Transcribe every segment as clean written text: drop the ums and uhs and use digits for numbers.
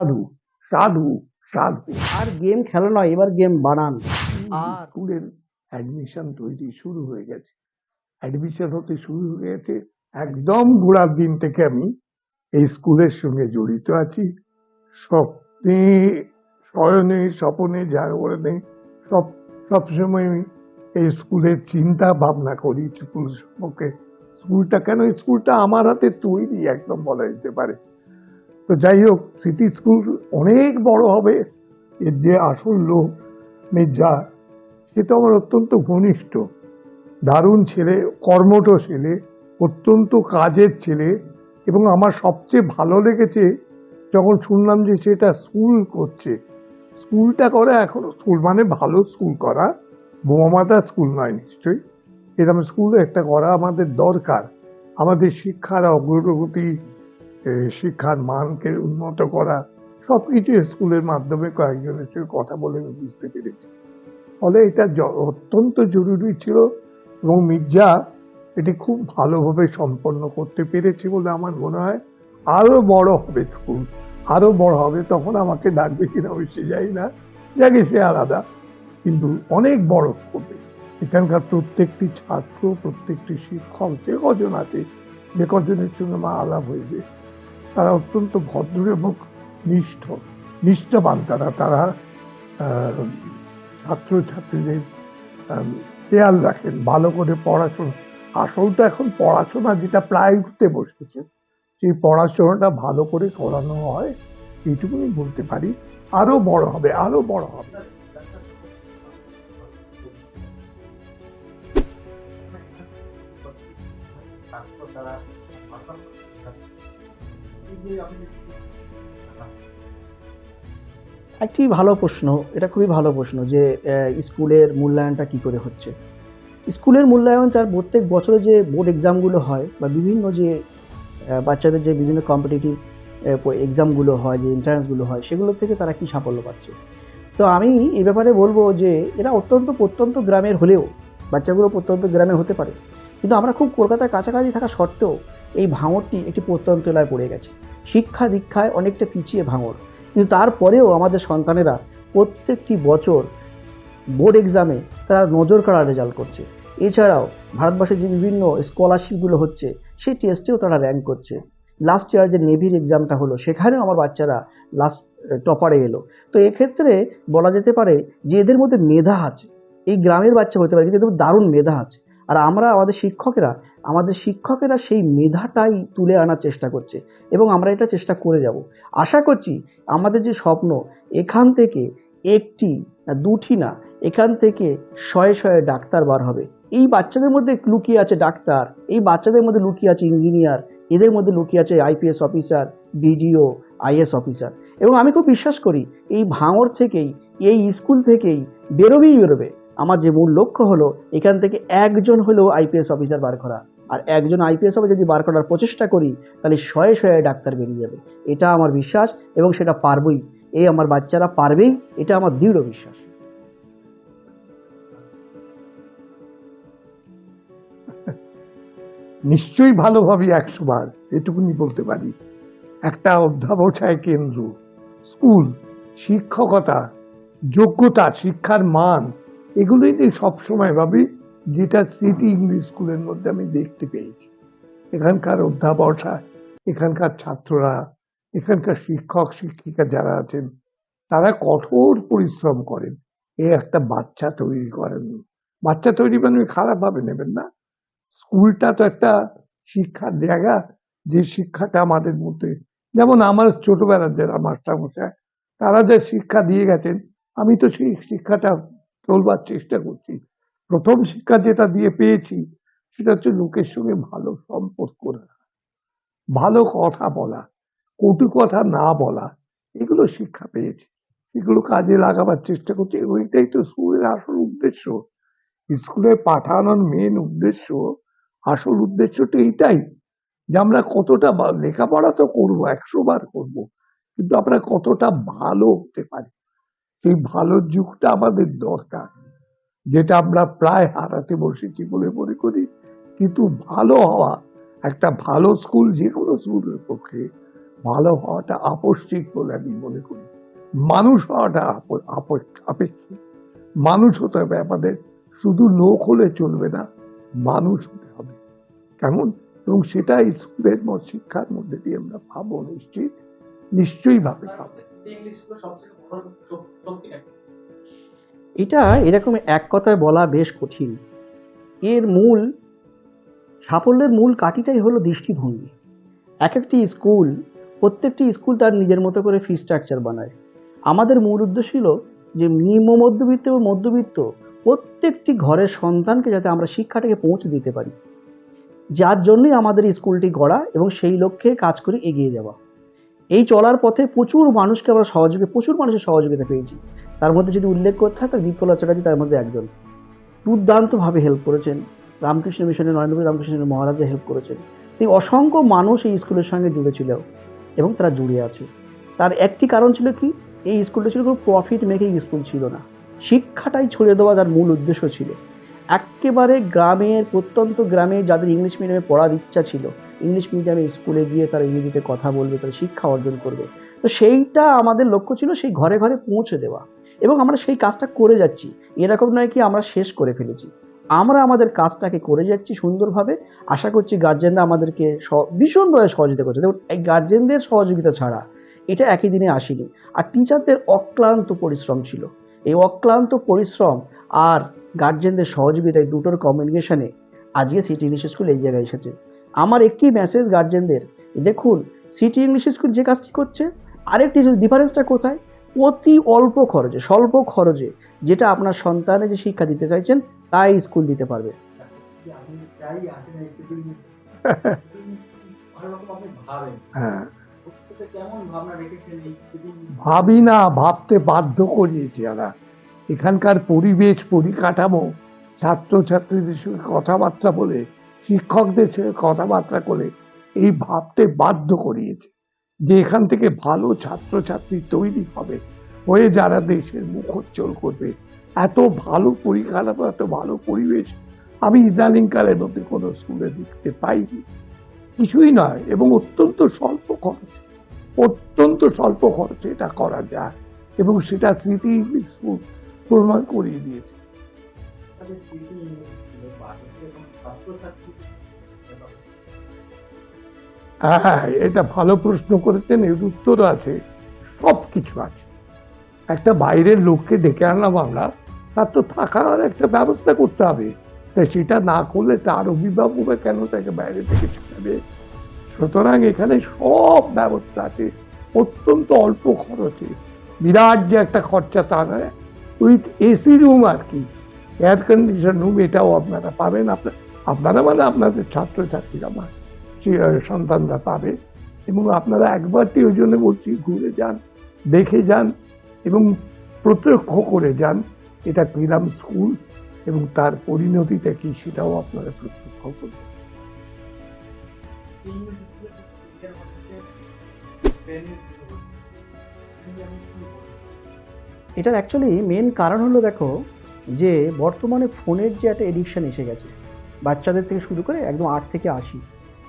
সাধু সাধু সাধু। আর গেম খেলা নয়, এবার গেম বানান। আর স্কুলের অ্যাডমিশন তৈরি শুরু হয়ে গেছে, অ্যাডমিশন হতে শুরু হয়ে গেছে। একদম গোড়ার দিন থেকে আমি এই স্কুলের সঙ্গে জড়িত আছি। স্বপ্নে শয়নে স্বপনে জাগরণে সব সবসময় এই স্কুলের চিন্তা ভাবনা করি, স্কুল সম্পর্কে। স্কুলটা কেন, স্কুলটা আমার হাতে তৈরি একদম বলা যেতে পারে। তো যাই হোক, সিটি স্কুল অনেক বড় হবে, এর যে আসল লোক মির্জা, সে তো আমার অত্যন্ত ঘনিষ্ঠ, দারুণ ছেলে, কর্মঠ ছেলে, অত্যন্ত কাজের ছেলে। এবং আমার সবচেয়ে ভালো লেগেছে যখন শুনলাম যে সেটা স্কুল করছে। স্কুলটা করা, এখন স্কুল মানে ভালো স্কুল করা, বোমামাদা স্কুল নয় নিশ্চয়ই। এরকম স্কুল একটা করা আমাদের দরকার। আমাদের শিক্ষার অগ্রগতি, শিক্ষার মানকে উন্নত করা, সবকিছু স্কুলের মাধ্যমে কয়েকজনের সঙ্গে কথা বলে আমি বুঝতে পেরেছি। ফলে এটা অত্যন্ত জরুরি ছিল এবং মির্জা এটি খুব ভালোভাবে সম্পন্ন করতে পেরেছি বলে আমার মনে হয়। আরো বড় হবে স্কুল, আরো বড় হবে, তখন আমাকে ডাকবে কিনা অবশ্যই যাই না, যাকে সে আলাদা, কিন্তু অনেক বড় হবে। এখানকার প্রত্যেকটি ছাত্র, প্রত্যেকটি শিক্ষক, যে কজন আছে, যে কজনের সঙ্গে আমার আলাপ হয়েছে, তারা অত্যন্ত ভদ্র এবং নিষ্ঠবান। তারা ছাত্রছাত্রীদের খেয়াল রাখেন, ভালো করে পড়াশোনা। আসলটা এখন পড়াশোনা যেটা প্রায় উঠতে বসেছে, সেই পড়াশোনাটা ভালো করে করানো হয়, এইটুকুনি বলতে পারি। আরো বড় হবে, আরো বড় হবে। একটি ভালো প্রশ্ন, এটা খুবই ভালো প্রশ্ন যে স্কুলের মূল্যায়নটা কি করে হচ্ছে। স্কুলের মূল্যায়ন তার প্রত্যেক বছরে যে বোর্ড এক্সামগুলো হয় বা বিভিন্ন যে বাচ্চাদের যে বিভিন্ন কম্পিটিটিভ এক্সামগুলো হয়, যে এন্ট্রান্সগুলো হয়, সেগুলো থেকে তারা কি সাফল্য পাচ্ছে। তো আমি এই ব্যাপারে বলবো যে এরা অত্যন্ত প্রত্যন্ত গ্রামের হলেও, বাচ্চাগুলো প্রত্যন্ত গ্রামের হতে পারে, কিন্তু আমরা খুব কলকাতার কাছাকাছি থাকা সত্ত্বেও এই ভাঙড়টি একটি প্রত্যন্ত এলাকায় পড়ে গেছে। শিক্ষা দীক্ষায় অনেকটা পিছিয়ে ভাঙড়, কিন্তু তারপরেও আমাদের সন্তানেরা প্রত্যেকটি বছর বোর্ড এক্সামে তারা নজর কাড়া রেজাল্ট করছে। এছাড়াও ভারতবর্ষে যে বিভিন্ন স্কলারশিপগুলো হচ্ছে, সেই টেস্টেও তারা র্যাঙ্ক করছে। লাস্ট ইয়ার যে নেভির এক্সামটা হলো, সেখানেও আমার বাচ্চারা লাস্ট টপারে এলো। তো এক্ষেত্রে বলা যেতে পারে যে এদের মধ্যে মেধা আছে। এই গ্রামের বাচ্চা হতে পারে, কিন্তু এদের মধ্যে দারুণ মেধা আছে। আর আমরা আমাদের শিক্ষকেরা সেই মেধাটাই তুলে আনার চেষ্টা করছে, এবং আমরা এটা চেষ্টা করে যাব। আশা করছি আমাদের যে স্বপ্ন, এখান থেকে একটি না দুটি না, এখান থেকে শয়ে শয়ে ডাক্তার বার হবে। এই বাচ্চাদের মধ্যে লুকিয়ে আছে ডাক্তার, এই বাচ্চাদের মধ্যে লুকিয়ে আছে ইঞ্জিনিয়ার, এদের মধ্যে লুকিয়ে আছে IPS officer, BDO, IAS officer. এবং আমি খুব বিশ্বাস করি এই ভাঙড় থেকেই, এই স্কুল থেকেই বেরোবে। আমার যে মূল লক্ষ্য হলো এখান থেকে একজন হলেও আইপিএস অফিসার বার করা। আর একজন আইপিএস অফিসার যদি বার করার প্রচেষ্টা করি, তাহলে শয়ে শয়ে ডাক্তার বেরিয়ে যাবে। এটা আমার বিশ্বাস, এবং সেটা পারবই। এই আমার বাচ্চারা পারবেই, এটা আমার দৃঢ় বিশ্বাস। নিশ্চয়ই ভালোভাবে 100 বার, এটুকুনি বলতে পারি। একটা অধ্যাবসায় কেন্দ্র, স্কুল, শিক্ষকতা, যোগ্যতা, শিক্ষার মান, এগুলোই তো সবসময় ভাবি, যেটা সিটি ইংলিশ স্কুলের মধ্যে আমি দেখতে পেয়েছি। এখানকার অধ্যাপকরা, এখানকার ছাত্ররা, এখানকার শিক্ষক শিক্ষিকা যারা আছেন, তারা কঠোর পরিশ্রম করেন এই একটা বাচ্চা তৈরি করেন। বাচ্চা তৈরি মানে খারাপ ভাবে নেবেন না, স্কুলটা তো একটা শিক্ষার জায়গা, যে শিক্ষাটা আমাদের মধ্যে, যেমন আমার ছোটবেলার যারা মাস্টারমশাই, তারা যে শিক্ষা দিয়ে গেছেন, আমি তো সেই শিক্ষাটা চলবার চেষ্টা করছি। প্রথম শিক্ষা যেটা দিয়ে পেয়েছি, সেটা হচ্ছে লোকের সঙ্গে ভালো সম্পর্ক রাখা, ভালো কথা বলা, কটু কথা না বলা, এগুলো শিক্ষা পেয়েছি। এগুলো কাজে লাগাবার চেষ্টা করছি, ওইটাই তো স্কুলের আসল উদ্দেশ্য। স্কুলে পাঠানোর মেন উদ্দেশ্য, আসল উদ্দেশ্যটা এইটাই, যে আমরা কতটা লেখাপড়া তো করবো, 100 বার করবো, কিন্তু আমরা কতটা ভালো হতে পারি, সেই ভালো যুগটা আমাদের দরকার, যেটা আমরা প্রায় হারাতে বসেছি বলে মনে করি। কিন্তু ভালো হওয়া, একটা ভালো স্কুল যে কোনো স্কুলের পক্ষে ভালো হওয়াটা আপেক্ষিক বলে আমি মনে করি। মানুষ হওয়াটা আপেক্ষিক। মানুষ হতে হবে আমাদের, শুধু লোক হলে চলবে না, মানুষ হতে হবে। কেমন? এবং সেটা স্কুলের শিক্ষার মধ্যে দিয়ে আমরা পাবো, নিশ্চয়ই ভাবে পাবো। এটা এরকম এক কথায় বলা বেশ কঠিন। এর মূল সাফল্যের মূল কাঠিটাই হলো দৃষ্টিভঙ্গি। এক একটি স্কুল, প্রত্যেকটি স্কুল তার নিজের মতো করে ফি স্ট্রাকচার বানায়। আমাদের মূল উদ্দেশ্য ছিল যে নিম্ন মধ্যবিত্ত এবং মধ্যবিত্ত প্রত্যেকটি ঘরের সন্তানকে যাতে আমরা শিক্ষাটাকে পৌঁছে দিতে পারি, যার জন্যই আমাদের স্কুলটি গড়া এবং সেই লক্ষ্যে কাজ করে এগিয়ে যাওয়া। এই চলার পথে প্রচুর মানুষের সহযোগিতা পেয়েছি। তার মধ্যে যদি উল্লেখ করতে হয়, তার বিপ্লব চ্যাটার্জি তার মধ্যে একজন। দুর্দান্তভাবে হেল্প করেছেন। রামকৃষ্ণ মিশনের নরেন্দ্র রামকৃষ্ণ মহারাজা হেল্প করেছেন। এই অসংখ্য মানুষ এই স্কুলের সঙ্গে জুড়েছিল এবং তারা জুড়ে আছে। তার একটি কারণ ছিল কি, এই স্কুলটা ছিল কোনো প্রফিট মেকিং স্কুল ছিল না। শিক্ষাটাই ছড়িয়ে দেওয়া তার মূল উদ্দেশ্য ছিল। একেবারে গ্রামের, প্রত্যন্ত গ্রামে যাদের ইংলিশ মিডিয়ামে পড়ার ইচ্ছা ছিল, ইংলিশ মিডিয়ামে স্কুলে গিয়ে তারা ইংরেজিতে কথা বলবে, তারা শিক্ষা অর্জন করবে। তো সেইটা আমাদের লক্ষ্য ছিল, সেই ঘরে ঘরে পৌঁছে দেওয়া। এবং আমরা সেই কাজটা করে যাচ্ছি। এরকম নয় কি আমরা শেষ করে ফেলেছি, আমরা আমাদের কাজটাকে করে যাচ্ছি সুন্দরভাবে। আশা করছি গার্জেনরা আমাদেরকে ভীষণভাবে সহযোগিতা করছে। দেখুন, এই গার্জেনদের সহযোগিতা ছাড়া এটা একই দিনে আসেনি। আর টিচারদের অক্লান্ত পরিশ্রম ছিল। এই অক্লান্ত পরিশ্রম আর গার্জেনদের সহযোগিতায় দুটোর কমিউনিকেশনে আজকে সিটি ইংলিশ স্কুল এই জায়গায় এসেছে। আমার একটি মেসেজ গার্জেনদের, দেখুন সিটি ইংলিশ স্কুল যে কাজটি করছে, আরেকটি ডিফারেন্সটা কোথায়, অতি অল্প খরচে, স্বল্প খরচে যেটা আপনার সন্তানের যে শিক্ষা দিতে চাইছেন তাই স্কুল দিতে পারবে। হ্যাঁ, ভাবি না, ভাবতে বাধ্য করিয়েছি আমরা। এখানকার পরিবেশ, পরিকাঠামো, ছাত্রছাত্রীদের সঙ্গে কথাবার্তা বলে, শিক্ষকদের সঙ্গে কথাবার্তা বলে এই ভাবতে বাধ্য করিয়েছে যে এখান থেকে ভালো ছাত্রছাত্রী তৈরি হবে, হয়ে যারা দেশের মুখ উজ্জ্বল করবে। এত ভালো পরিকাঠামো, এত ভালো পরিবেশ আমি ইদানিংকালের মধ্যে কোনো স্কুলে দেখতে পাইনি। কিছুই নয়, এবং অত্যন্ত স্বল্প খরচে এটা করা যায়, এবং সেটা স্মৃতি ইংলিশ স্কুল প্রমাণ করিয়ে দিয়েছে। হ্যাঁ, এটা ভালো প্রশ্ন করেছেন, এর উত্তর আছে, সবকিছু আছে। একটা বাইরের লোককে ডেকে আনলাম আমরা, তার তো থাকার একটা ব্যবস্থা করতে হবে, তাই সেটা না করলে তার অভিভাবক কেন তাকে বাইরে থেকে ছেড়ে। সুতরাং এখানে সব ব্যবস্থা আছে, অত্যন্ত অল্প খরচে। বিরাট যে একটা খরচা তা নয়, উইথ এসি রুম আর কি, এয়ার কন্ডিশন রুম, এটাও আপনারা পাবেন। আপনারা মানে আপনাদের ছাত্রছাত্রীরা, সন্তানরা পাবে। এবং আপনারা একবারটি, ওই জন্য বলছি, ঘুরে যান, দেখে যান এবং প্রত্যক্ষ করে যান এটা কিরাম স্কুল, এবং তার পরিণতিটা কি সেটাও আপনারা প্রত্যক্ষ করবেন। এটার অ্যাকচুয়ালি মেন কারণ হলো, দেখো যে বর্তমানে ফোনের যে একটা এডিকশন এসে গেছে, বাচ্চাদের থেকে শুরু করে একদম 8 থেকে 80,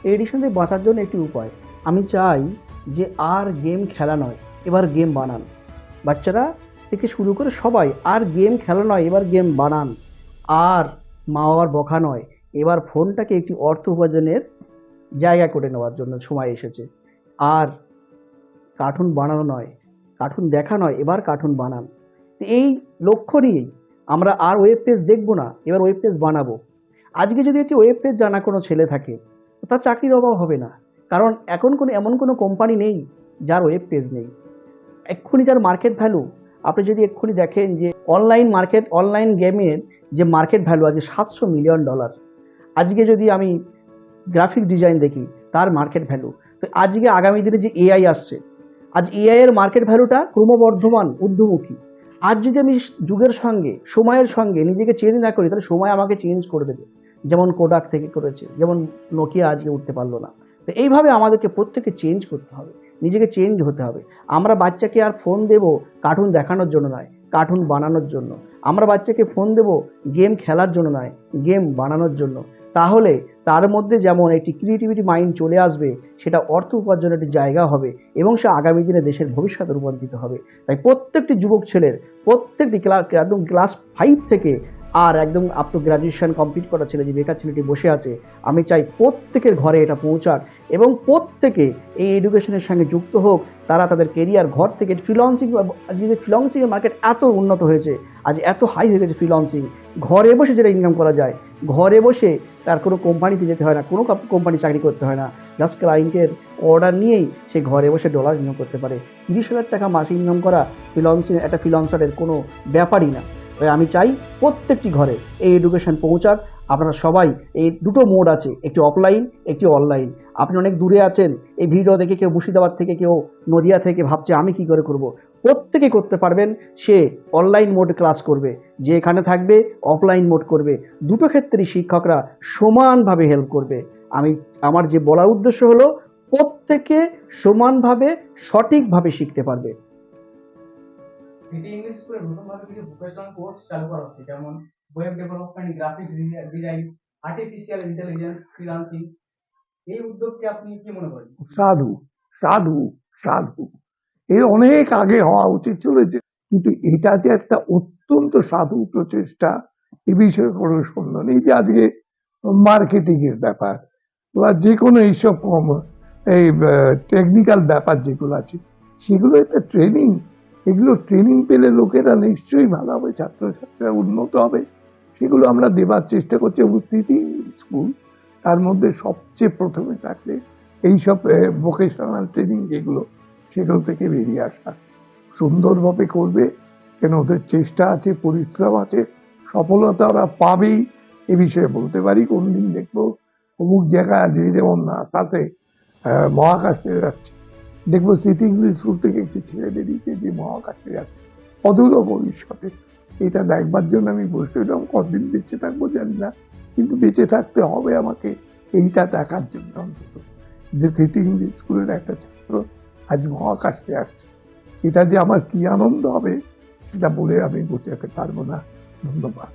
এই এডিকশন থেকে বাঁচার জন্য একটি উপায় আমি চাই যে আর গেম খেলা নয়, এবার গেম বানান। বাচ্চারা থেকে শুরু করে সবাই, আর গেম খেলা নয়, এবার গেম বানান। আর মা বাবার বকা নয়, এবার ফোনটাকে একটি অর্থ উপার্জনের জায়গা করে নেওয়ার জন্য সময় এসেছে। আর কার্টুন বানানো নয়, কার্টুন দেখা নয়, এবার কার্টুন বানান। এই লক্ষ্য নিয়েই আমরা আর ওয়েব পেজ দেখবো না, এবার ওয়েব পেজ বানাবো। আজকে যদি একটি ওয়েব পেজ জানা কোনো ছেলে থাকে, তার চাকরির অভাব হবে না। কারণ এখন এমন কোনো কোম্পানি নেই যার ওয়েব পেজ নেই। এক্ষুনি যার মার্কেট ভ্যালু, আপনি যদি এক্ষুনি দেখেন যে অনলাইন গেমের যে মার্কেট ভ্যালু আজকে $700 মিলিয়ন। আজকে যদি আমি গ্রাফিক ডিজাইন দেখি, তার মার্কেট ভ্যালু। তো আজকে আগামী দিনে যে এআই আসছে, আজ এআই এর মার্কেট ভ্যালুটা ক্রমবর্ধমান, ঊর্ধ্বমুখী। আজ যদি আমি যুগের সঙ্গে, সময়ের সঙ্গে নিজেকে চেঞ্জ না করি, তাহলে সময় আমাকে চেঞ্জ করে দেবে। যেমন কোডাক থেকে করেছে, যেমন নোকিয়া আজকে উঠতে পারলো না। তো এইভাবে আমাদেরকে প্রত্যেককে চেঞ্জ করতে হবে, নিজেকে চেঞ্জ হতে হবে। আমরা বাচ্চাকে আর ফোন দেব কার্টুন দেখানোর জন্য নয়, কার্টুন বানানোর জন্য। আমরা বাচ্চাকে ফোন দেব গেম খেলার জন্য নয়, গেম বানানোর জন্য। তাহলে তার মধ্যে যেমন একটি ক্রিয়েটিভিটি মাইন্ড চলে আসবে, সেটা অর্থ উপার্জনের একটি জায়গা হবে এবং সে আগামী দিনে দেশের ভবিষ্যতে রূপান্তরিত হবে। তাই প্রত্যেকটি যুবক ছেলের, প্রত্যেকটি একদম ক্লাস 5 থেকে আর একদম আপ টু গ্রাজুয়েশন কমপ্লিট করা ছেলে, যে বেকার ছেলেটি বসে আছে, আমি চাই প্রত্যেকের ঘরে এটা পৌঁছাক এবং প্রত্যেকে এই এডুকেশনের সঙ্গে যুক্ত হোক। তারা তাদের কেরিয়ার ঘর থেকে ফ্রিল্যান্সিং, যে ফ্রিল্যান্সিংয়ের মার্কেট এত উন্নত হয়েছে, আজ এত হাই হয়ে গেছে ফ্রিল্যান্সিং, ঘরে বসে যেটা ইনকাম করা যায়, ঘরে বসে তার কোনো কোম্পানিতে যেতে হয় না, কোনো কোম্পানি চাকরি করতে হয় না, জাস্ট ক্লায়েন্টের অর্ডার নিয়েই সে ঘরে বসে ডলার ইনকাম করতে পারে। 30,000 টাকা মাসে ইনকাম করা একটা ফ্রিল্যান্সারের কোনো ব্যাপারই না। তাই আমি চাই প্রত্যেকটি ঘরে এই এডুকেশন পৌঁছাক। আপনারা সবাই, এই দুটো মোড আছে, একটি অফলাইন, একটি অনলাইন। আপনি অনেক দূরে আছেন, এই ভিডিও দেখে কেউ মুর্শিদাবাদ থেকে, কেউ নদিয়া থেকে ভাবছে আমি কি করে করব, প্রত্যেকে করতে পারবেন। সে অনলাইন মোড ক্লাস করবে, যে এখানে থাকবে অফলাইন মোড করবে, দুটো ক্ষেত্রেই শিক্ষকরা সমানভাবে হেল্প করবে। আমার যে বলার উদ্দেশ্য হলো, প্রত্যেকে সমানভাবে সঠিকভাবে শিখতে পারবে। সিটি ইংলিশ স্কুলে নতুনভাবে কিছু ভোকেশনাল কোর্স চালু করা হচ্ছে, যেমন web development, graphics design, artificial intelligence, freelancing. এই উদ্যোগকে আপনি কি মনে করেন? সাধু, সাধু, সাধু। এর অনেক আগে হওয়া উচিত চলেছে, কিন্তু এটা যে একটা অত্যন্ত সাধু প্রচেষ্টা, এ বিষয়ে কোনো সন্দেহ নেই। যে আজকে মার্কেটিং এর ব্যাপার বা যে কোনো এইসব এই টেকনিক্যাল ব্যাপার যেগুলো আছে, সেগুলো একটা ট্রেনিং, এগুলো ট্রেনিং পেলে লোকেরা নিশ্চয়ই ভালো হবে, ছাত্রছাত্রীরা উন্নত হবে। সেগুলো আমরা দেবার চেষ্টা করছি এবং সিটি স্কুল তার মধ্যে সবচেয়ে প্রথমে থাকলে এইসব ভোকেশনাল ট্রেনিং যেগুলো, সেগুলো থেকে বেরিয়ে আসা সুন্দরভাবে করবে। কেন ওদের চেষ্টা আছে, পরিশ্রম আছে, সফলতা ওরা পাবেই, এ বিষয়ে বলতে পারি। কোনদিন দেখবো অমুক জায়গায়, যে যেমন নাসাতে মহাকাশে যাচ্ছে, দেখবো সিটি ইংলিশ স্কুল থেকে একটি ছেলে বেরিয়েছে যে মহাকাশে যাচ্ছে অদূর ভবিষ্যতে। এটা দেখবার জন্য আমি বসে রইলাম, কতদিন বেঁচে থাকবো জানি না, কিন্তু বেঁচে থাকতে হবে আমাকে এইটা দেখার জন্য অন্তত, যে সিটি ইংলিশ স্কুলের একটা ছাত্র আজ মহাকাশে যাচ্ছে। এটা যে আমার কি আনন্দ হবে সেটা বলে আমি বোঝাতে পারবো না। ধন্যবাদ।